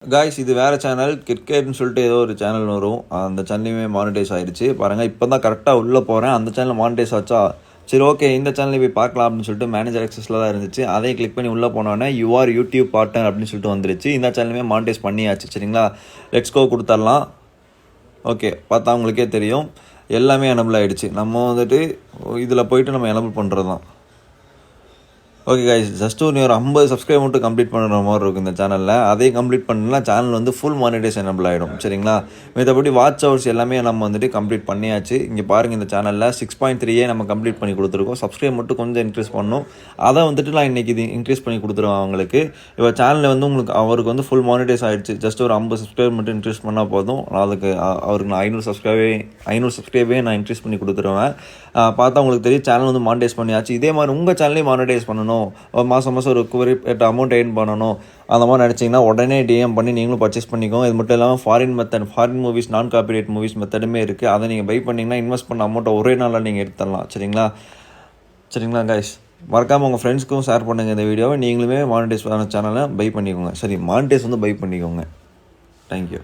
Guys இது வேறு channel கிரிக்கெட்னு சொல்லிட்டு ஏதோ ஒரு சேனல் வரும். அந்த சேனலையுமே மானிட்டைஸ் ஆகிடுச்சு பாருங்கள். இப்போ தான் கரெக்டாக உள்ளே போகிறேன். அந்த சேனல் மானிட்டைஸ் ஆச்சா, சரி ஓகே இந்த சேனலில் போய் பார்க்கலாம் அப்படின்னு சொல்லிட்டு மேனேஜர் ஆக்சஸில் தான் இருந்துச்சு. அதையும் கிளிக் பண்ணி உள்ளே போனோன்னே யூஆர் யூடியூப் பார்ட்னர் அப்படின்னு சொல்லிட்டு வந்துருச்சு. இந்த சேனலுமே மானிட்டைஸ் பண்ணியாச்சு. சரிங்களா, லெட்ஸ் கோ கொடுத்துடலாம். ஓகே, பார்த்தா உங்களுக்கே தெரியும் எல்லாமே எனபிள் ஆகிடுச்சு. நம்ம வந்துட்டு இதில் போயிட்டு நம்ம எனபிள் பண்ணுறது தான். ஓகே கைஸ், ஜஸ்ட் ஒரு 50 சப்ஸ்கிரைப் மட்டும் கம்ப்ளீட் பண்ணுற மாதிரி இருக்கும் இந்த சேனலில். அதையும் கம்ப்ளீட் பண்ணலாம், சேனல் வந்து ஃபுல் மானிட்டைசேஷன் எனபிள் ஆகிடும். சரிங்களா, மற்றபடி வாட்ச் ஹவர்ஸ் எல்லாமே நம்ம வந்துட்டு கம்ப்ளீட் பண்ணியாச்சு. இங்கே பாருங்கள், இந்த சேனலில் 6.3 நம்ம கம்ப்ளீட் பண்ணி கொடுத்துருக்கோம். சப்ஸ்கிரைப் மட்டும் கொஞ்சம் இன்க்ரீஸ் பண்ணணும். அதை வந்துட்டு நான் இன்றைக்கி இது இன்க்ரீஸ் பண்ணி கொடுத்துருவேன் அவங்களுக்கு. இப்போ சேனலில் வந்து அவருக்கு வந்து ஃபுல் மானிட்டைஸ் ஆகிடுச்சு. ஜஸ்ட் ஒரு 50 சப்ஸ்கிரைப் மட்டும் இன்க்ரீஸ் பண்ணால் போதும். அதுக்கு அவருக்கு நான் 500 சப்ஸ்கிரைபே நான் இன்க்ரீஸ் பண்ணி கொடுத்துருவேன். பார்த்தா உங்களுக்கு தெரியும் சேனல் வந்து மானிட்டைஸ் பண்ணியாச்சு. இதே மாதிரி உங்கள் சேனலையும் மானிட்டைஸ் பண்ணணும், மாதம் ஒரு குறிப்பிட்ட அமௌண்ட் எர்ன் பண்ணணும் அந்த மாதிரி நினச்சிங்கன்னா உடனே டிஎம் பண்ணி நீங்களும் பர்ச்சேஸ் பண்ணிக்கோங்க. இது மட்டும் இல்லாமல் ஃபாரின் மூவிஸ், நான் காப்பிரைட் மூவிஸ் மெத்தடுமே இருக்குது. அதை நீங்கள் பை பண்ணிங்கன்னா இன்வெஸ்ட் பண்ண அமௌண்ட்டை ஒரே நாளில் நீங்கள் எடுத்துடலாம். சரிங்களா கைஸ், மறக்காமல் உங்கள் ஃப்ரெண்ட்ஸ்க்கும் ஷேர் பண்ணுங்கள் இந்த வீடியோவை. நீங்களுமே மானிட்டைஸ் சேனலை பை பண்ணிக்கோங்க. சரி, மானிட்டைஸ் வந்து பை பண்ணிக்கோங்க. தேங்க்யூ.